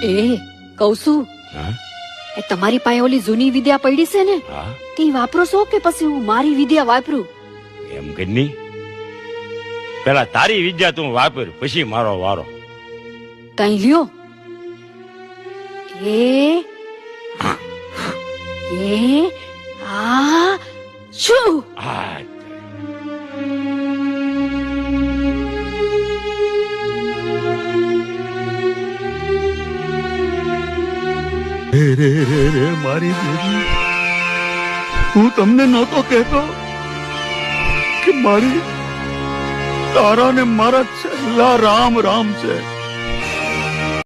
એ કઉ છું હા એ તમારી પાસે ઓલી જૂની વિદ્યા પડી છે ને હા તે વાપરો છો કે પછી હું મારી વિદ્યા વાપરું? એમ કરની પેલા તારી વિદ્યા તું વાપર, પછી મારો વારો. તઈ લ્યો. આ શું? હા રે મારી દેવી, હું તમને નહોતો કહેતો કે મારી તારા ને મારા છેલ્લા રામ રામ છે.